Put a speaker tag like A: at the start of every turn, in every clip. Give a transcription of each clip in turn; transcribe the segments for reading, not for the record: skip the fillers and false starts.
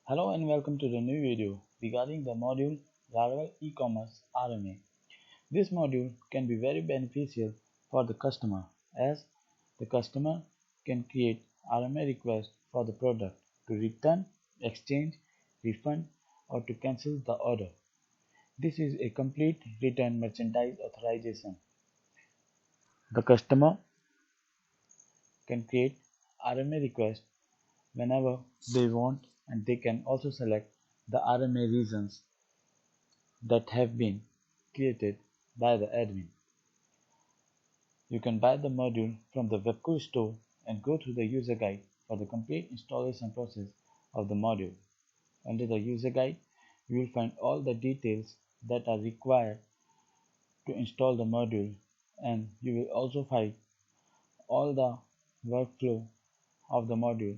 A: Hello and welcome to the new video regarding the module Laravel eCommerce RMA. This module can be very beneficial for the customer as the customer can create RMA requests for the product to return, exchange, refund or to cancel the order. This is a complete return merchandise authorization. The customer can create RMA requests whenever they want, and they can also select the RMA reasons that have been created by the admin. You can buy the module from the Webco store and go through the user guide for the complete installation process of the module. Under the user guide, you will find all the details that are required to install the module, and you will also find all the workflow of the module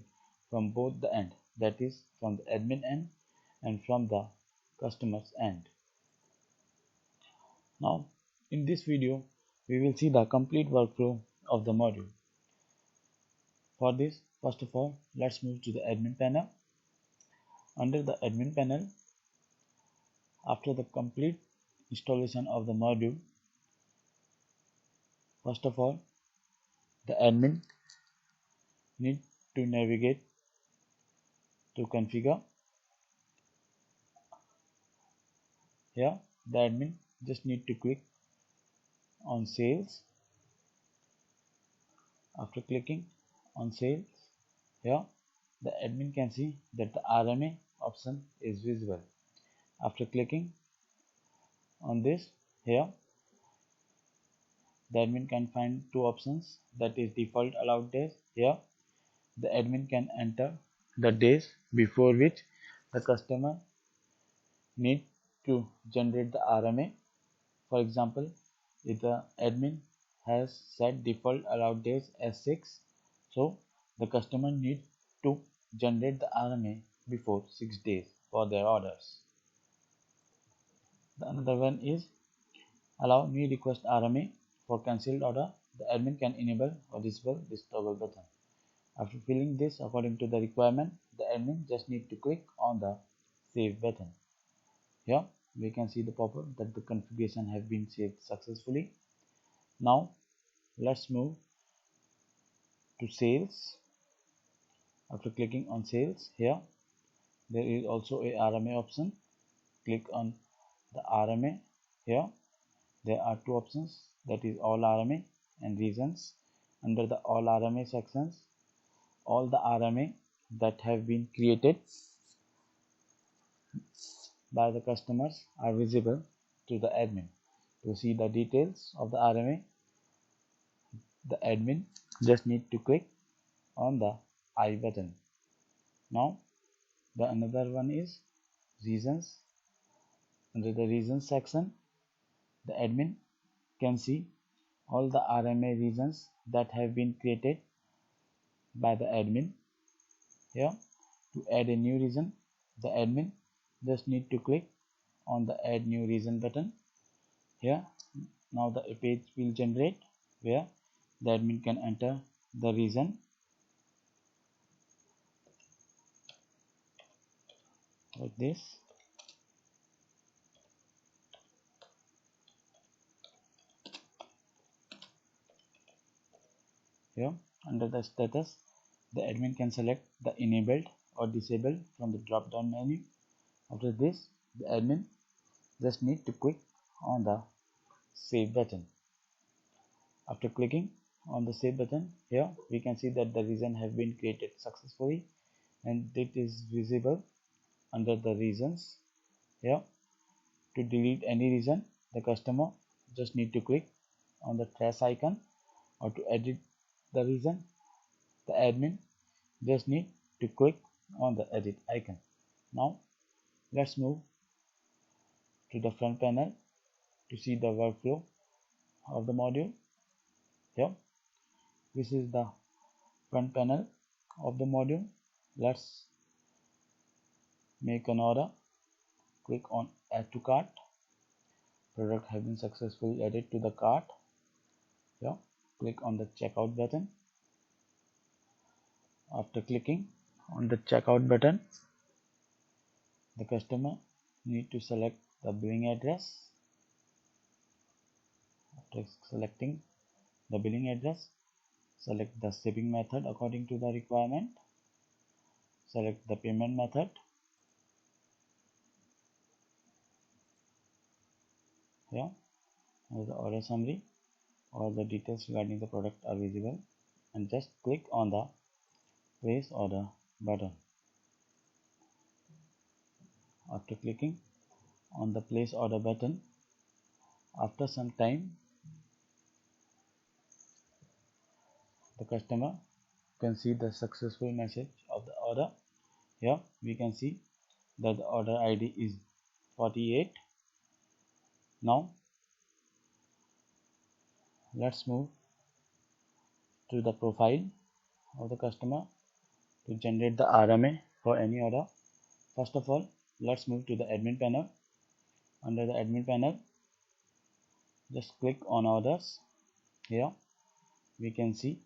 A: from both the end, that is from the admin end and from the customer's end. Now in this video we will see the complete workflow of the module. For this, first of all, let's move to the admin panel. Under the admin panel, after the complete installation of the module, first of all the admin need to navigate to configure. Here the admin just need to click on sales. After clicking on sales, here the admin can see that the RMA option is visible. After clicking on this, here the admin can find two options, that is default allowed days. Here the admin can enter the days before which the customer need to generate the RMA. For example, if the admin has set default allowed days as 6, so the customer needs to generate the RMA before 6 days for their orders. The another one is allow new request RMA. For cancelled order, the admin can enable or disable this toggle button. After filling this according to the requirement, the admin just need to click on the save button. Here we can see the pop-up that the configuration has been saved successfully. Now let's move to sales. After clicking on sales, here there is also a RMA option. Click on the RMA. Here there are two options, that is all RMA and reasons. Under the all RMA sections, all the RMA that have been created by the customers are visible to the admin. To see the details of the RMA, the admin just need to click on the I button. Now the another one is reasons. Under the reasons section, the admin can see all the RMA reasons that have been created by the admin. Here to add a new reason, the admin just need to click on the add new reason button. Here now the page will generate where the admin can enter the reason like this. Here under the status, the admin can select the enabled or disabled from the drop down menu. After this, the admin just need to click on the save button. After clicking on the save button, here we can see that the reason have been created successfully and it is visible under the reasons. Here to delete any reason, the customer just need to click on the trash icon, or to edit the reason, the admin just need to click on the edit icon. Now let's move to the front panel to see the workflow of the module. Here this is the front panel of the module. Let's make an order. Click on add to cart. Product has been successfully added to the cart. Here click on the checkout button. After clicking on the checkout button, the customer need to select the billing address. After selecting the billing address, select the shipping method according to the requirement. Select the payment method. Here, the order summary. All the details regarding the product are visible, and just click on the place order button. After clicking on the place order button, after some time, the customer can see the successful message of the order. Here we can see that the order ID is 48. Now let's move to the profile of the customer to generate the RMA for any order. First of all, let's move to the admin panel. Under the admin panel, just click on orders. Here we can see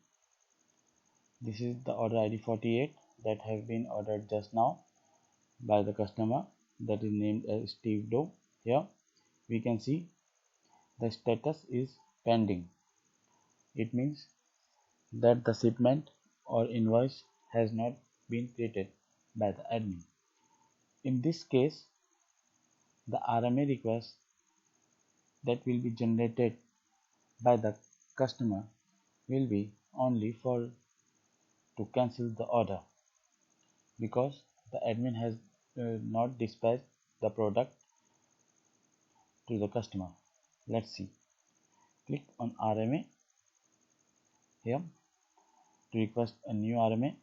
A: this is the order ID 48 that has been ordered just now by the customer, that is named as Steve Doe. Here we can see the status is pending. It means that the shipment or invoice has not been created by the admin. In this case, the RMA request that will be generated by the customer will be only for to cancel the order, because the admin has not dispatched the product to the customer. Let's see. Click on RMA. Here to request a new RMA,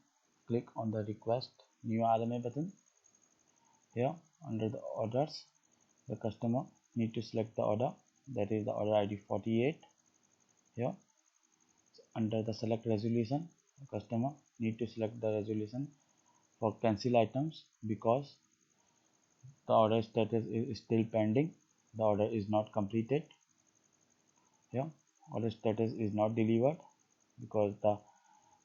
A: click on the request new RMA button. Here under the orders, the customer need to select the order, that is the order ID 48. Here under the select resolution, the customer need to select the resolution for cancel items, because the order status is still pending. The order is not completed. Here order status is not delivered, because the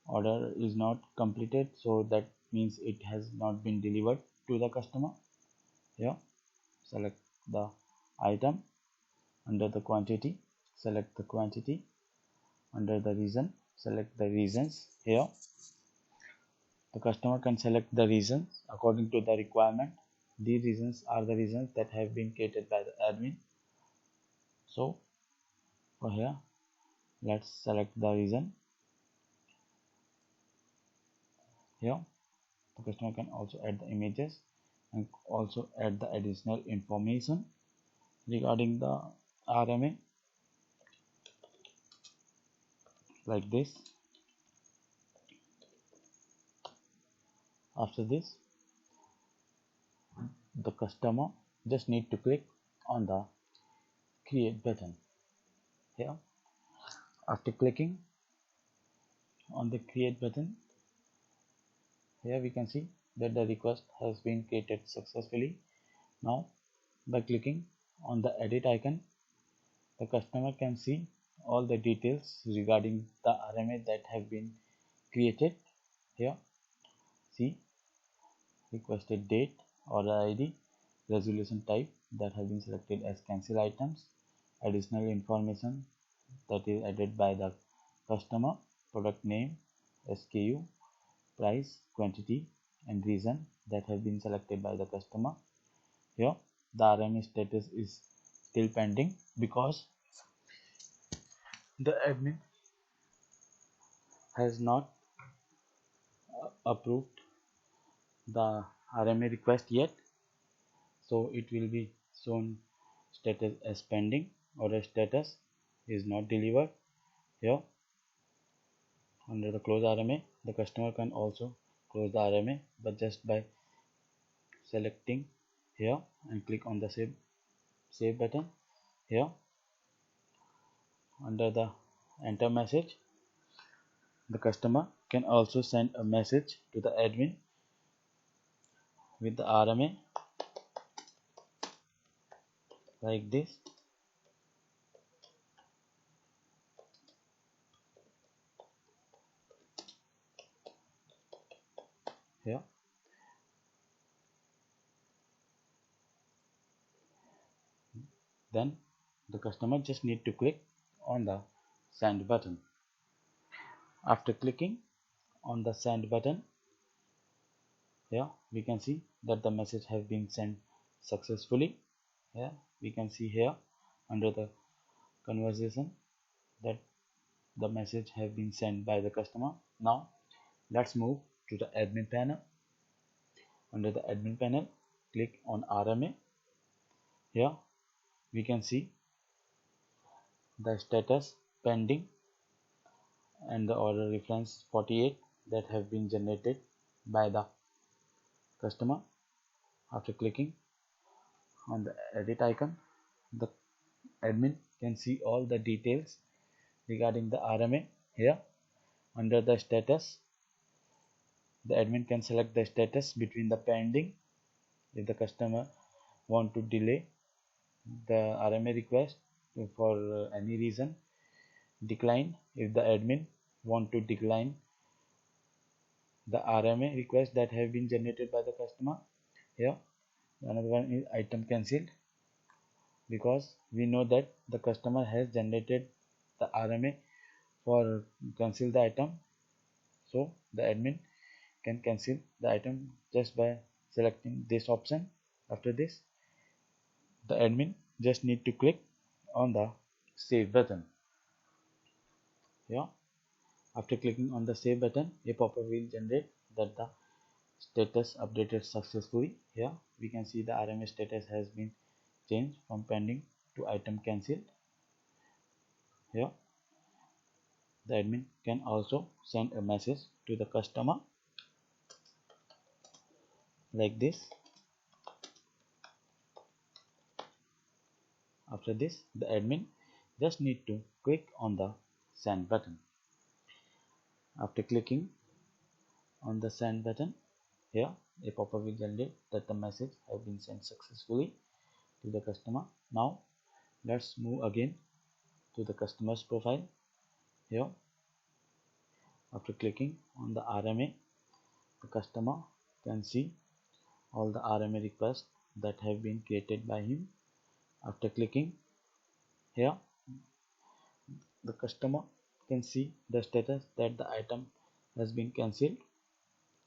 A: order is not completed, so that means it has not been delivered to the customer. Here select the item. Under the quantity, select the quantity. Under the region, select the regions. Here the customer can select the regions according to the requirement. These regions are the regions that have been created by the admin. So for here, let's select the region. Here the customer can also add the images and also add the additional information regarding the RMA, like this. After this, the customer just need to click on the create button. Here after clicking on the create button, here we can see that the request has been created successfully. Now by clicking on the edit icon, the customer can see all the details regarding the RMA that have been created. Here see requested date, order ID, resolution type that have been selected as cancel items, additional information that is added by the customer, product name, SKU, price, quantity, and region that have been selected by the customer. Here the RMA status is still pending, because the admin has not approved the RMA request yet, so it will be shown status as pending. Order status is not delivered. Here under the close RMA, the customer can also close the RMA, but just by selecting here and click on the save button. Here under the enter message, the customer can also send a message to the admin with the RMA, like this. Here then the customer just need to click on the send button. After clicking on the send button, here we can see that the message has been sent successfully. Here we can see here under the conversation that the message has been sent by the customer. Now let's move to the admin panel. Under the admin panel, click on RMA. Here we can see the status pending and the order reference 48 that have been generated by the customer. After clicking on the edit icon, the admin can see all the details regarding the RMA. Here under the status, the admin can select the status between the pending if the customer want to delay the RMA request for any reason, decline if the admin want to decline the RMA request that have been generated by the customer. Here another one is item cancelled, because we know that the customer has generated the RMA for cancel the item, so the admin can cancel the item just by selecting this option. After this, the admin just need to click on the save button. Here after clicking on the save button, a pop-up will generate that the status updated successfully. Here we can see the RMA status has been changed from pending to item cancelled. Here the admin can also send a message to the customer like this. After this, the admin just need to click on the send button. After clicking on the send button, here a pop-up will generate that the message has been sent successfully to the customer. Now let's move again to the customer's profile. Here after clicking on the RMA, the customer can see all the RMA requests that have been created by him. After clicking here, the customer can see the status that the item has been cancelled.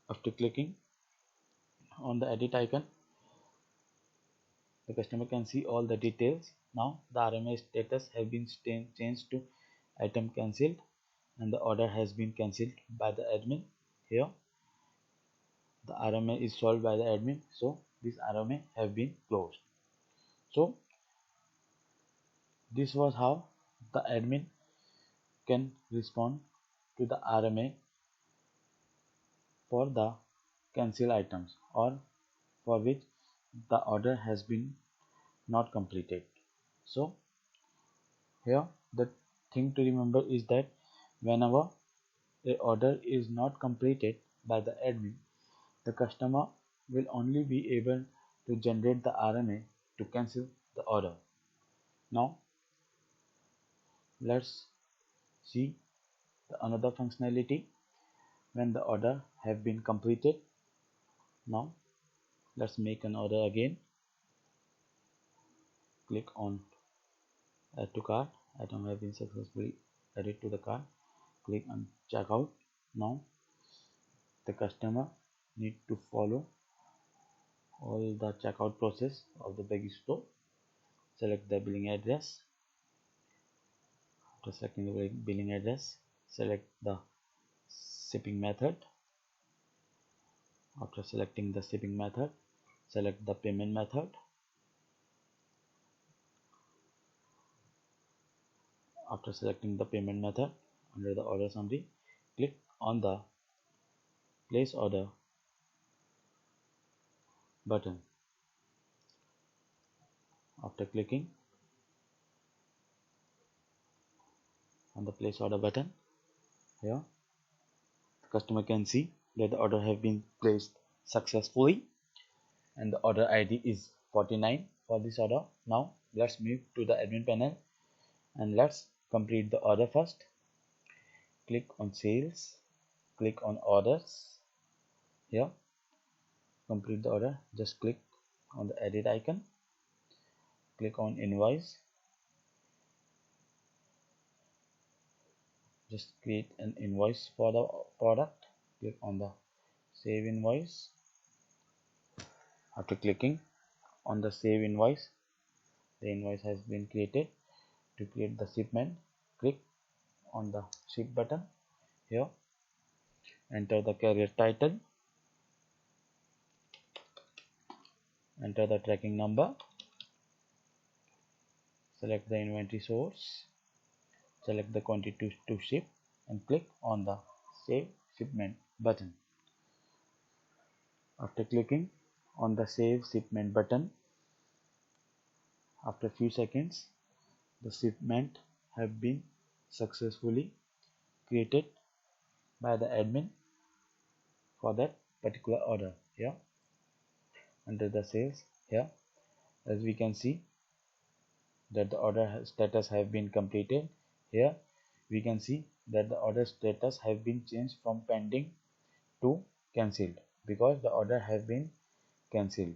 A: After clicking on the edit icon, the customer can see all the details. Now the RMA status has been changed to item cancelled and the order has been cancelled by the admin. Here the RMA is solved by the admin, so this RMA have been closed. So this was how the admin can respond to the RMA for the cancel items or for which the order has been not completed. So here the thing to remember is that whenever a order is not completed by the admin, the customer will only be able to generate the RMA to cancel the order. Now let's see another functionality when the order have been completed. Now let's make an order again. Click on add to cart. Item have been successfully added to the cart. Click on checkout. Now the customer need to follow all the checkout process of the Bagisto. Select the billing address. After selecting the billing address, select the shipping method. After selecting the shipping method, select the payment method. After selecting the payment method, under the order summary, click on the place order button. After clicking on the place order button, here the customer can see that the order have been placed successfully and the order ID is 49 for this order. Now let's move to the admin panel and let's complete the order first. Click on sales, click on orders. Here complete the order, just click on the edit icon, click on invoice. Just create an invoice for the product. Click on the save invoice. After clicking on the save invoice, the invoice has been created. To create the shipment, click on the ship button here. Enter the carrier title, enter the tracking number, select the inventory source, select the quantity to ship, and click on the save shipment button. After clicking on the save shipment button, after a few seconds, the shipment have been successfully created by the admin for that particular order. Here under the sales, here as we can see that the order status have been completed. Here we can see that the order status have been changed from pending to cancelled because the order have been cancelled.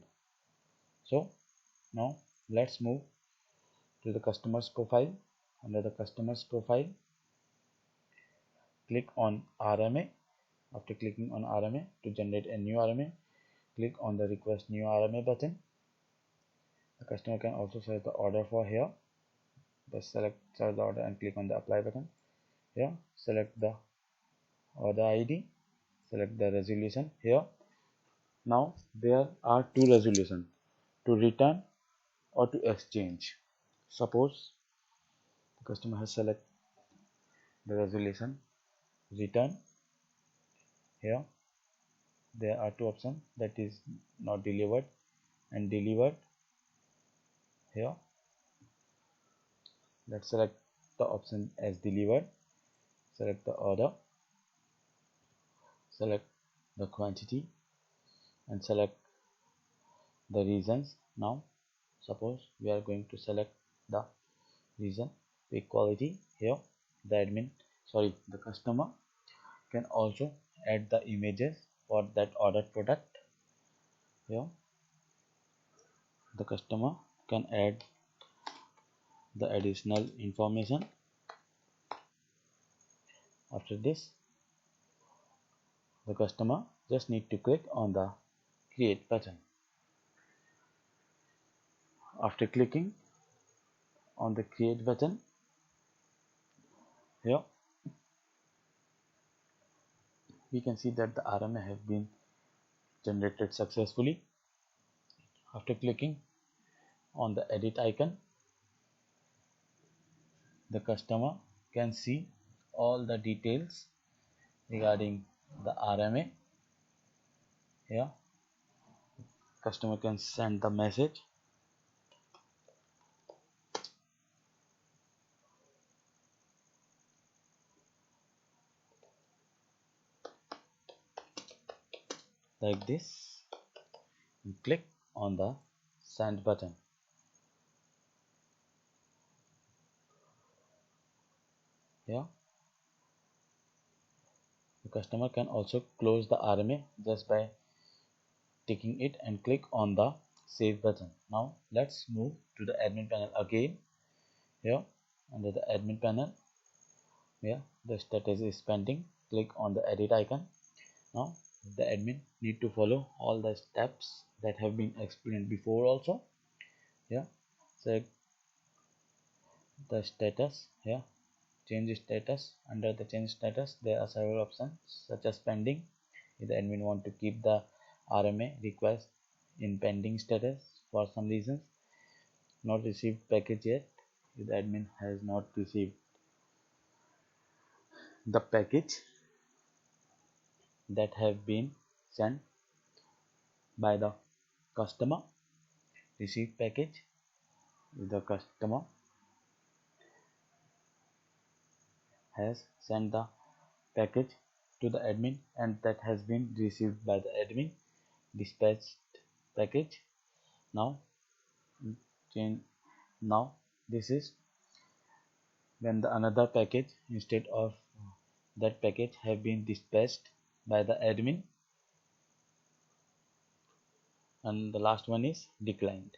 A: So now let's move to the customer's profile. Under the customer's profile, click on RMA. After clicking on RMA, to generate a new RMA, click on the request new RMA button. The customer can also select the order for here. Just select the order and click on the apply button. Here select the order ID, select the resolution. Here now there are two resolutions, to return or to exchange. Suppose the customer has select the resolution return. Here there are two options, that is not delivered and delivered. Here let's select the option as delivered, select the order, select the quantity, and select the reasons. Now suppose we are going to select the reason pick quality. Here the customer can also add the images for that ordered product. Here the customer can add the additional information. After this, the customer just need to click on the create button. After clicking on the create button, here we can see that the RMA have been generated successfully. After clicking on the edit icon, the customer can see all the details regarding the RMA. Here customer can send the message, like this, and click on the send button. Here the customer can also close the RMA just by taking it and click on the save button. Now let's move to the admin panel again. Here under the admin panel, here the status is pending. Click on the edit icon. Now the admin need to follow all the steps that have been explained before also. Here select the status. Here change status. Under the change status, there are several options such as pending. If the admin want to keep the RMA request in pending status for some reasons. Not received package yet, if the admin has not received the package that have been sent by the customer. Received package, if the customer has sent the package to the admin and that has been received by the admin. Dispatched package. Now this is when the another package instead of that package have been dispatched by the admin. And the last one is declined.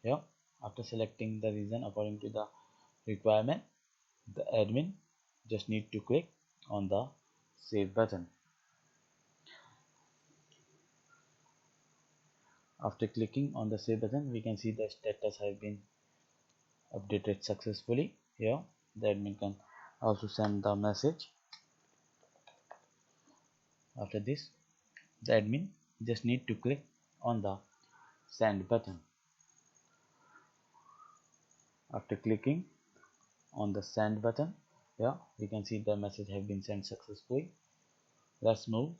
A: Here After selecting the reason according to the requirement, the admin just need to click on the save button. After clicking on the save button, we can see the status has been updated successfully. Here the admin can also send the message. After this, the admin just need to click on the send button. After clicking on the send button, here we can see the message have been sent successfully. Let's move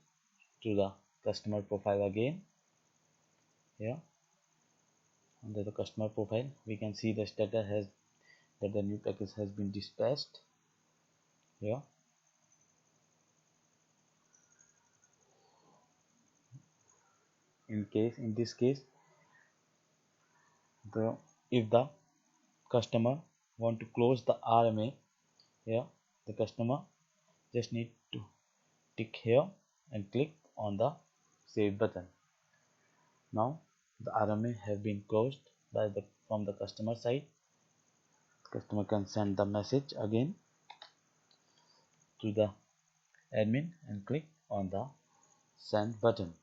A: to the customer profile again. Here under the customer profile, we can see the status has that the new package has been dispatched. Here in this case, if the customer want to close the RMA, here the customer just need to tick here and click on the save button. Now the RMA have been closed from the customer side. Customer can send the message again to the admin and click on the send button.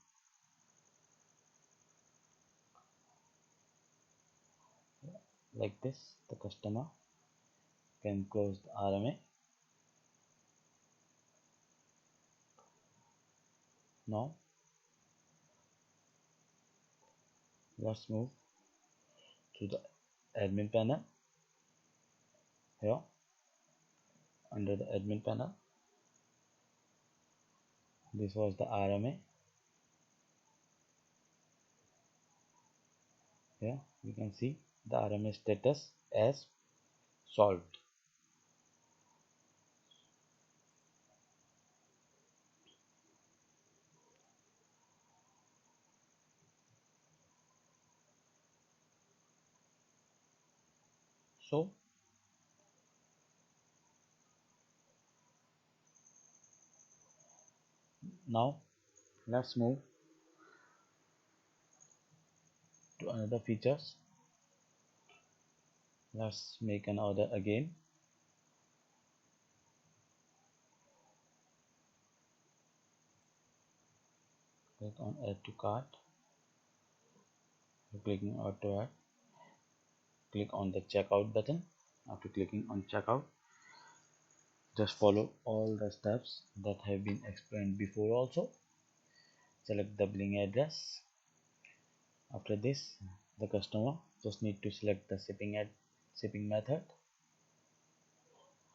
A: Like this, the customer can close the RMA. Now let's move to the admin panel. Here under the admin panel, this was the RMA. Here we can see the RMA status as solved. So now let's move to another features. Let's make an order again. Click on add to cart. Clicking auto add, click on the checkout button. After clicking on checkout, just follow all the steps that have been explained before. Also select the billing address. After this, the customer just need to select the shipping method.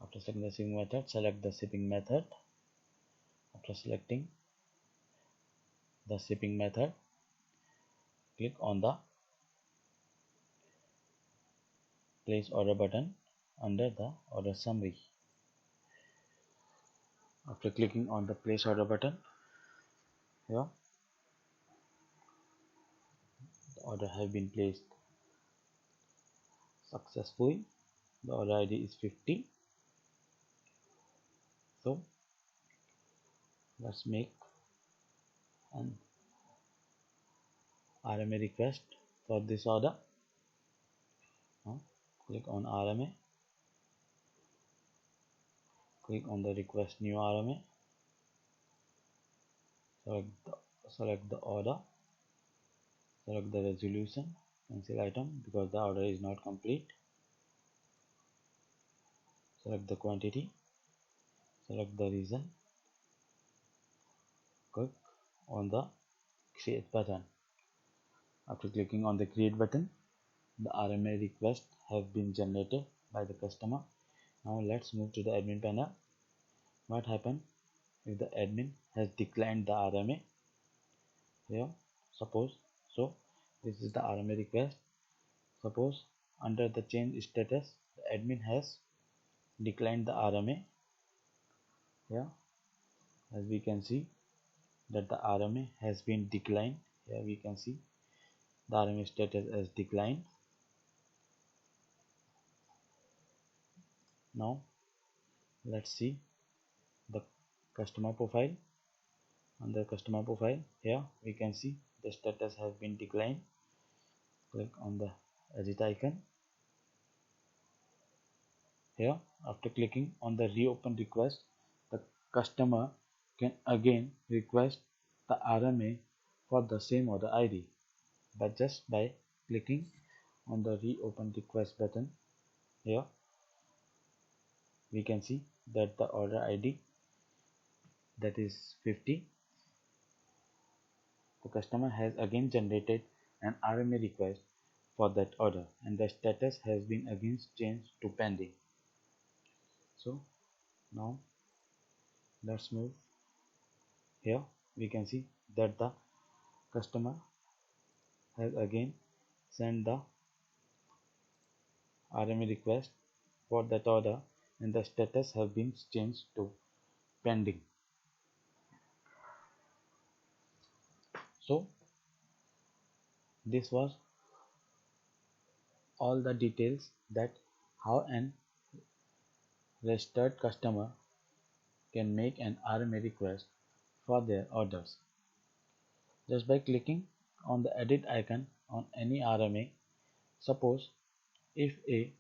A: After selecting the shipping method, select the shipping method. After selecting the shipping method, click on the place order button under the order summary. After clicking on the place order button, here the order has been placed successfully. The order ID is 50. So let's make an RMA request for this order. Now click on RMA, click on the request new RMA, select the order, select the resolution, cancel item because the order is not complete, select the quantity, select the reason, click on the create button. After clicking on the create button, the RMA request have been generated by the customer. Now let's move to the admin panel. What happens if the admin has declined the RMA? Here suppose, so this is the RMA request. Suppose under the change status, the admin has declined the RMA. Here as we can see that the RMA has been declined. Here we can see the RMA status as declined. Now let's see the customer profile. Under customer profile, here we can see the status has been declined. Click on the edit icon. Here, after clicking on the reopen request, the customer can again request the RMA for the same order ID, but just by clicking on the reopen request button. Here we can see that the order ID, that is 50, the customer has again generated an RMA request for that order, and the status has been again changed to pending. So now let's move. Here we can see that the customer has again sent the RMA request for that order, and the status has been changed to pending. So this was all the details that how an registered customer can make an RMA request for their orders. Just by clicking on the edit icon on any RMA. Suppose if a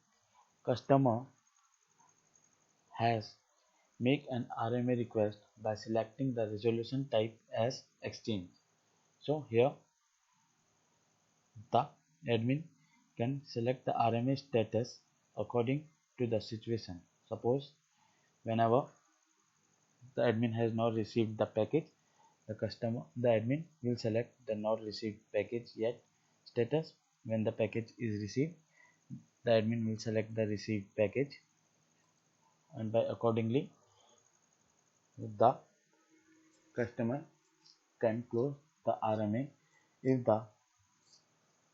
A: customer has make an RMA request by selecting the resolution type as exchange. So here the admin can select the RMA status according to the situation. Suppose whenever the admin has not received the package, the admin will select the not received package yet status. When the package is received, the admin will select the received package, and by accordingly the customer can close the RMA if the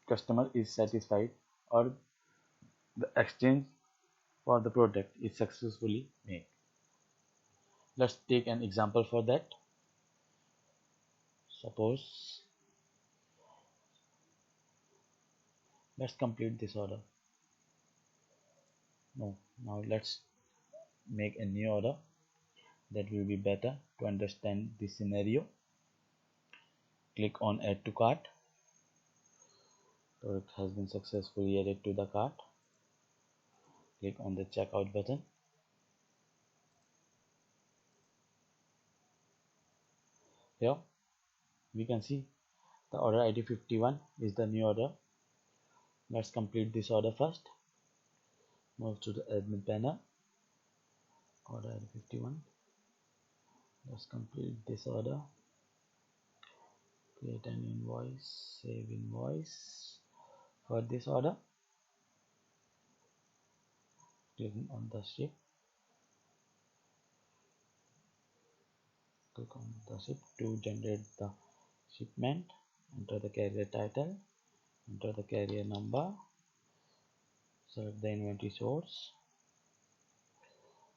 A: customer is satisfied or the exchange for the product is successfully made. Let's take an example for that. Suppose let's complete this order. Now let's make a new order. That will be better to understand this scenario. Click on add to cart. Product has been successfully added to the cart. Click on the checkout button. Here we can see the order ID 51 is the new order. Let's complete this order first. Move to the admin panel. Order ID 51. Let's complete this order. Create an invoice, save invoice for this order. Clicking on the ship. Click on the ship to generate the shipment. Enter the carrier title. Enter the carrier number. Select the inventory source.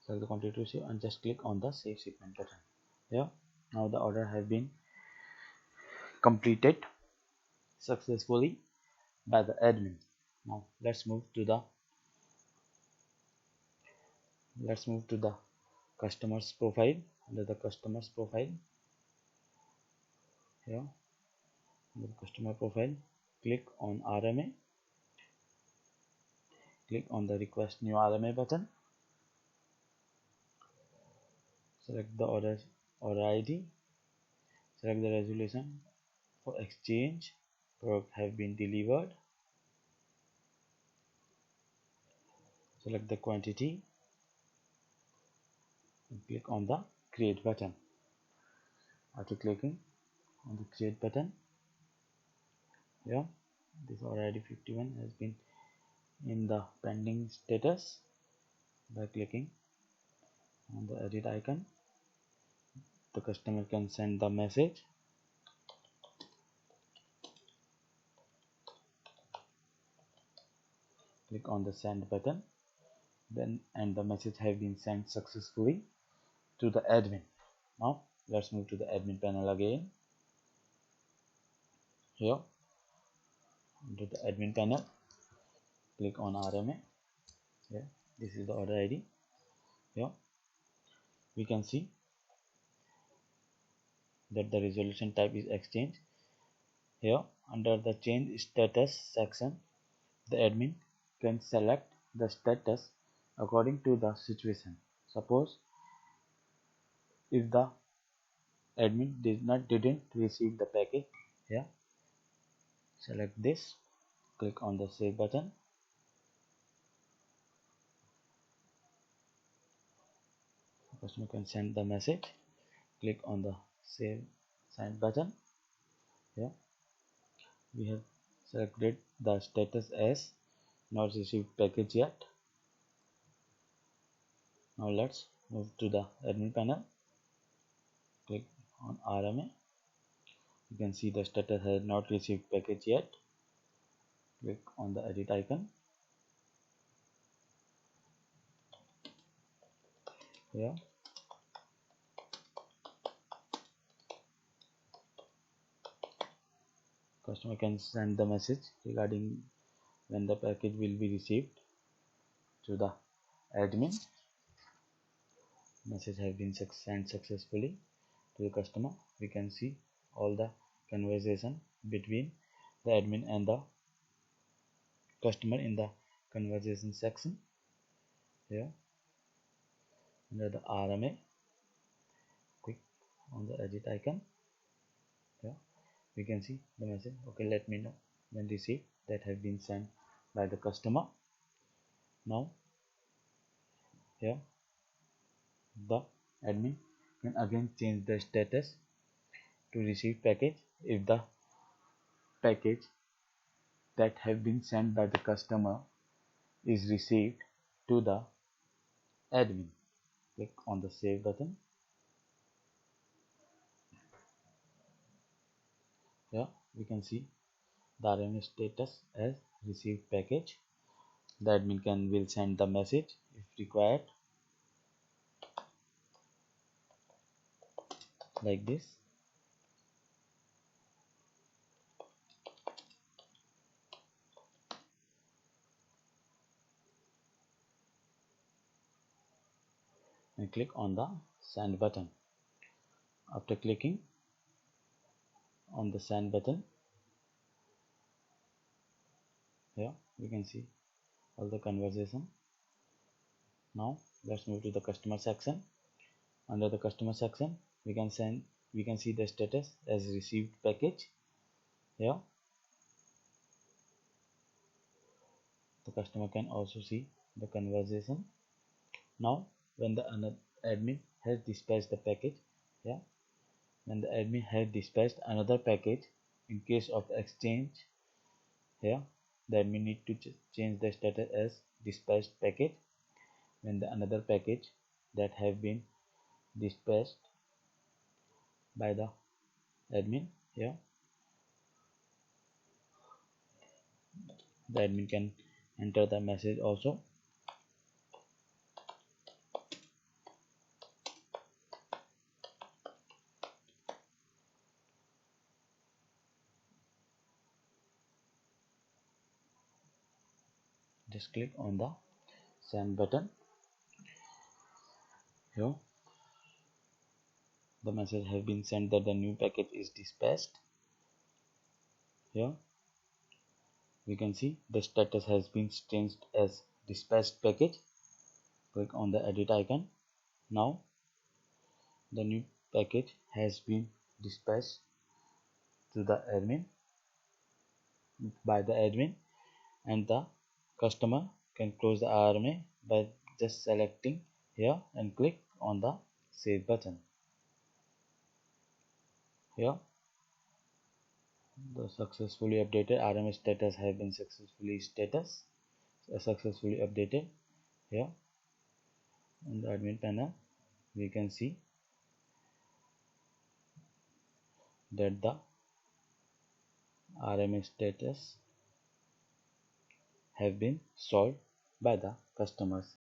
A: Select the quantity receive and just click on the save shipment button. Here now the order has been completed successfully by the admin. Now let's move to the customer's profile. Under the customer's profile, here under the customer profile, click on RMA. Click on the request new RMA button. Select the order ID. Select the resolution for exchange. Product have been delivered. Select the quantity and click on the create button. After clicking on the create button, here this order ID 51 has been in the pending status. By clicking on the edit icon, the customer can send the message. Click on the send button, and the message has been sent successfully to the admin. Now let's move to the admin panel again. Here under the admin panel, click on RMA. Here this is the order ID. Here we can see that the resolution type is exchange. Here under the change status section, the admin can select the status according to the situation. Suppose if the admin didn't receive the package, yeah, select this, click on the save button. Customer can send the message, click on the send button. Yeah, we have selected the status as not received package yet. Now let's move to the admin panel, click on RMA. You can see the status has not received package yet. Click on the edit icon. Here customer can send the message regarding when the package will be received to the admin. Message has been sent successfully to the customer. We can see all the conversation between the admin and the customer in the conversation section. Here under the RMA, click on the edit icon. Here we can see the message, okay, let me know when received, that have been sent by the customer. Now here the admin can again change the status to receive package if the package that have been sent by the customer is received to the admin. Click on the save button. Here we can see the RMA status as received package. The admin will send the message if required, like this. And click on the send button. After clicking on the send button, here we can see all the conversation. Now let's move to the customer section. Under the customer section, we can see the status as received package. Here the customer can also see the conversation. Now when the admin has dispatched the package, yeah, when the admin has dispatched another package in case of exchange, here the admin need to change the status as dispatched package. When the another package that have been dispatched by the admin, here the admin can enter the message also. Just click on the send button. Here the message has been sent that the new package is dispatched. Here we can see the status has been changed as dispatched package. Click on the edit icon. Now the new package has been dispatched to the admin by the admin, and the customer can close the RMA by just selecting here and click on the save button. Here the successfully updated RMA status has been successfully updated. Here on the admin panel we can see that the RMA status have been solved by the customers.